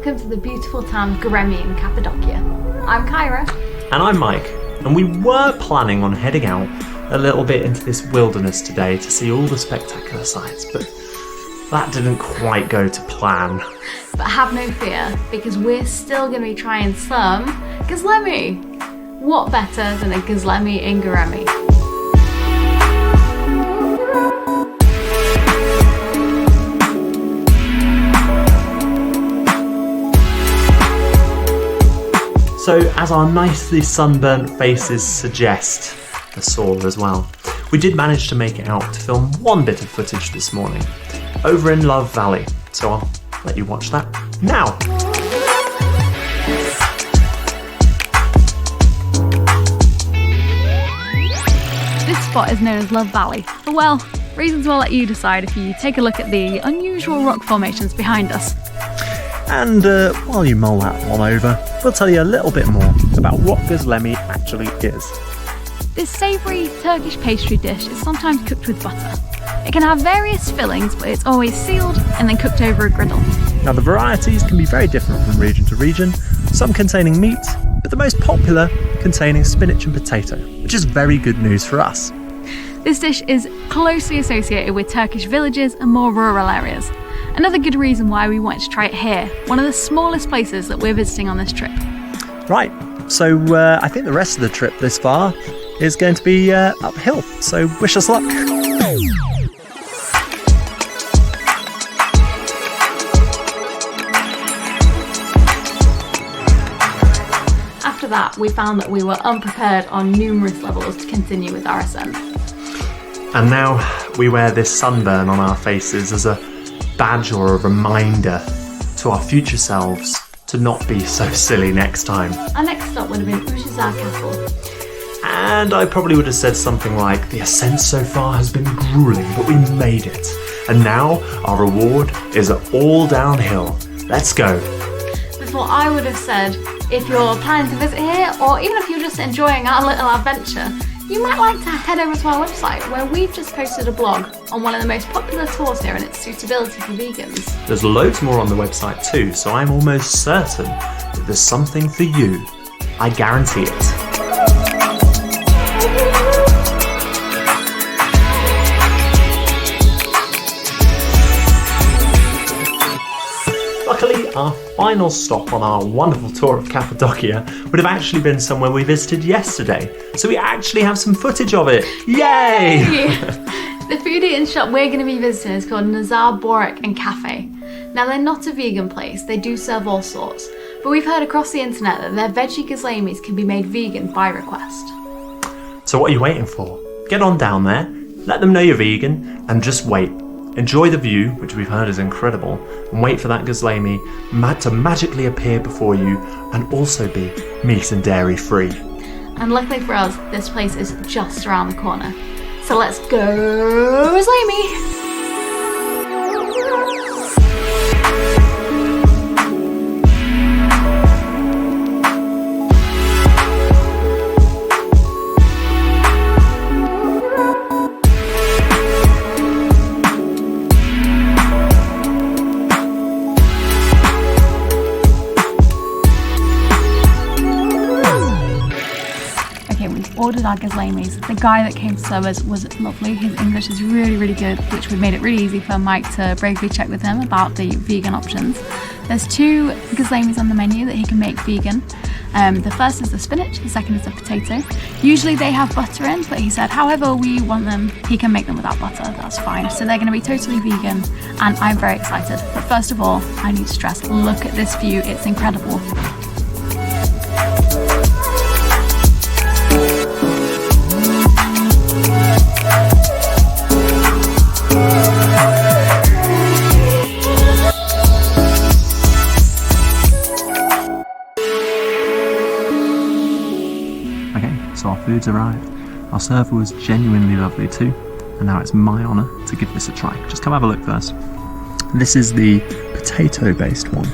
welcome to the beautiful town of Göreme in Cappadocia. I'm Kyra. And I'm Mike, and we were planning on heading out a little bit into this wilderness today to see all the spectacular sights, but that didn't quite go to plan. But have no fear, because we're still going to be trying some Gözleme. What better than a Gözleme in Göreme? So, as our nicely sunburnt faces suggest, the sore as well, we did manage to make it out to film one bit of footage this morning, over in Love Valley, so I'll let you watch that now. This spot is known as Love Valley, but well, reasons we'll let you decide if you take a look at the unusual rock formations behind us. And while you mull that one over, we'll tell you a little bit more about what Gözleme actually is. This savoury Turkish pastry dish is sometimes cooked with butter. It can have various fillings, but it's always sealed and then cooked over a griddle. Now the varieties can be very different from region to region, some containing meat, but the most popular containing spinach and potato, which is very good news for us. This dish is closely associated with Turkish villages and more rural areas. Another good reason why we wanted to try it here, one of the smallest places that we're visiting on this trip. Right, so I think the rest of the trip this far is going to be uphill, so wish us luck. After that, we found that we were unprepared on numerous levels to continue with our ascent. And now we wear this sunburn on our faces as a badge or a reminder to our future selves to not be so silly next time. Our next stop would have been Nazar Castle. And I probably would have said something like, the ascent so far has been grueling, but we made it. And now our reward is all downhill. Let's go. Before I would have said, if you're planning to visit here, or even if you're just enjoying our little adventure, you might like to head over to our website where we've just posted a blog on one of the most popular tours here and its suitability for vegans. There's loads more on the website too, so I'm almost certain that there's something for you. I guarantee it. Luckily, our final stop on our wonderful tour of Cappadocia would have actually been somewhere we visited yesterday, so we actually have some footage of it. Yay! The food eating shop we're going to be visiting is called Nazar Börek Cafe. Now, they're not a vegan place, they do serve all sorts, but we've heard across the internet that their veggie Gözlemes can be made vegan by request. So what are you waiting for? Get on down there, let them know you're vegan, and just wait. Enjoy the view, which we've heard is incredible, and wait for that Gözleme to magically appear before you and also be meat and dairy free. And luckily for us, this place is just around the corner. So let's go Gözleme! Ordered our Gözlemes. The guy that came to serve us was lovely. His English is really, really good, which made it really easy for Mike to bravely check with him about the vegan options. There's 2 Gözlemes on the menu that he can make vegan. The first is the spinach, the second is the potato. Usually they have butter in, but he said however we want them, he can make them without butter, that's fine. So they're going to be totally vegan, and I'm very excited. But first of all, I need to stress, look at this view, it's incredible. So our food's arrived. Our server was genuinely lovely too, and now it's my honour to give this a try. Just come have a look first. This is the potato based one.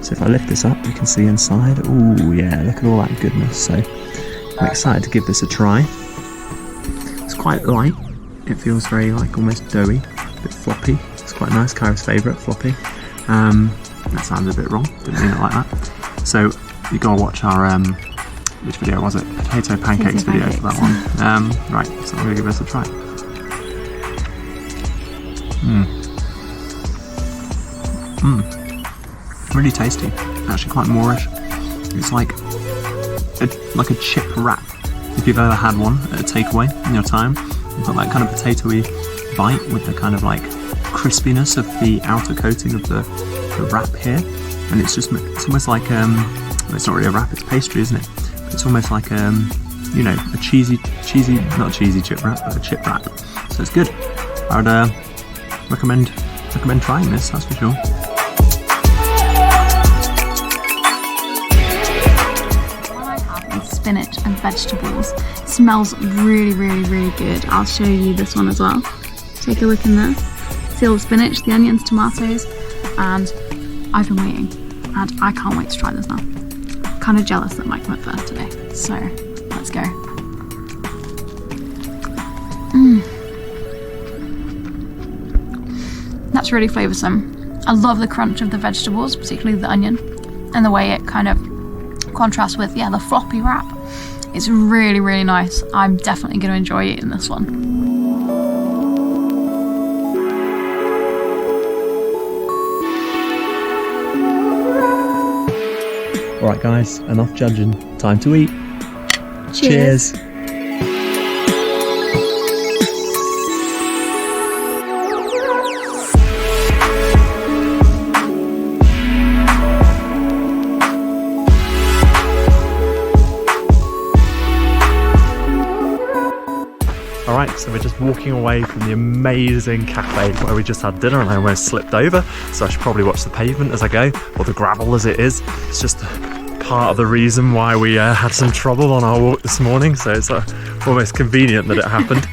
So if I lift this up, you can see inside. Ooh yeah, look at all that goodness. So I'm excited to give this a try. It's quite light. It feels very like almost doughy, a bit floppy. It's quite nice. Kyra's favourite, floppy. That sounded a bit wrong, didn't mean it like that. So you gotta watch our, which video was it? Potato pancakes video for that one. Right, so I'm gonna give this a try. Really tasty, actually quite Moorish. It's like a chip wrap, if you've ever had one at a takeaway in your time. You've got that kind of potatoey bite with the kind of like crispiness of the outer coating of the wrap here, and it's almost like it's not really a wrap, it's pastry, isn't it? But it's almost like you know, a cheesy, not cheesy chip wrap, but a chip wrap. So it's good. I would recommend trying this, that's for sure. What I have is spinach and vegetables. It smells really, really, really good. I'll show you this one as well. Take a look in there. See all the spinach, the onions, tomatoes, and I've been waiting, and I can't wait to try this now. I'm kind of jealous that Mike went first today, so let's go. That's really flavoursome. I love the crunch of the vegetables, particularly the onion, and the way it kind of contrasts with, the floppy wrap. It's really, really nice. I'm definitely going to enjoy eating this one. Alright guys, enough judging, time to eat. Cheers. Alright, so we're just walking away from the amazing cafe where we just had dinner, and I almost slipped over, so I should probably watch the pavement as I go, or the gravel as it is. It's just part of the reason why we had some trouble on our walk this morning, so it's almost convenient that it happened.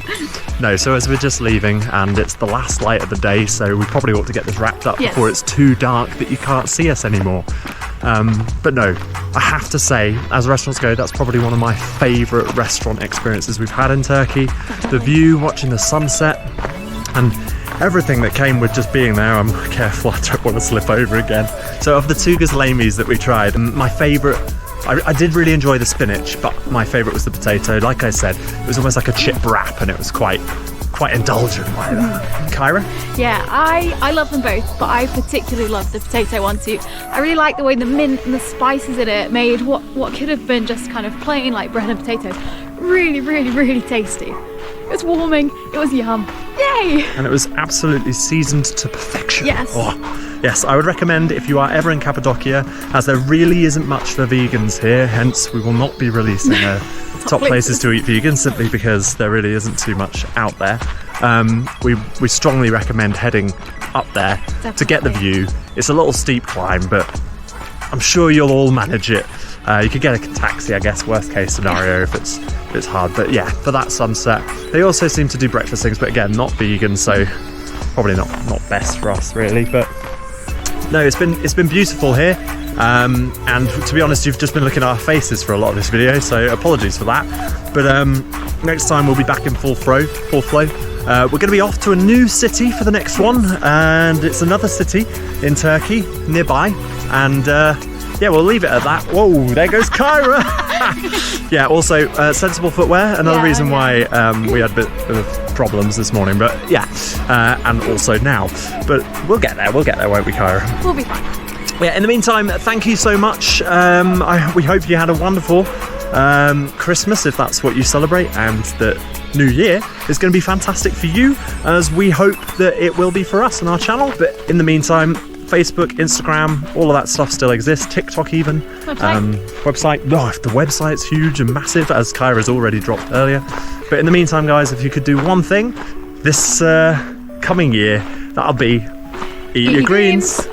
No, so as we're just leaving, and it's the last light of the day, so we probably ought to get this wrapped up before it's too dark that you can't see us anymore. But no, I have to say, as restaurants go, that's probably one of my favourite restaurant experiences we've had in Turkey. The view, watching the sunset, and everything that came with just being there. I'm careful, I don't want to slip over again. So of the two gözlemes that we tried, my favourite, I did really enjoy the spinach, but my favourite was the potato. Like I said, it was almost like a chip wrap, and it was quite indulgent like that. Kyra? Yeah, I love them both, but I particularly love the potato one too. I really like the way the mint and the spices in it made what could have been just kind of plain like bread and potatoes really, really, really tasty. It was warming, it was yum. Yay! And it was absolutely seasoned to perfection. Yes. Oh, yes, I would recommend if you are ever in Cappadocia, as there really isn't much for vegans here, hence we will not be releasing top places to eat vegan, simply because there really isn't too much out there. We strongly recommend heading up there to get the view. It's a little steep climb, but I'm sure you'll all manage it. You could get a taxi, I guess, worst case scenario if it's hard. But yeah, for that sunset. They also seem to do breakfast things, but again, not vegan, so probably not best for us really. But no, it's been beautiful here. And to be honest, you've just been looking at our faces for a lot of this video, so apologies for that. But next time we'll be back in full flow. We're going to be off to a new city for the next one, and it's another city in Turkey nearby. And yeah, we'll leave it at that. Whoa, there goes Kyra. Yeah, also sensible footwear, another reason why we had a bit of problems this morning, but yeah, and also now. But we'll get there, won't we, Kyra? We'll be fine. Yeah, in the meantime, thank you so much. We hope you had a wonderful Christmas, if that's what you celebrate, and that New Year is going to be fantastic for you, as we hope that it will be for us on our channel. But in the meantime, Facebook, Instagram, all of that stuff still exists, TikTok even. Website. Oh, the website's huge and massive, as Kyra's already dropped earlier. But in the meantime, guys, if you could do one thing this coming year, that'll be eat your greens.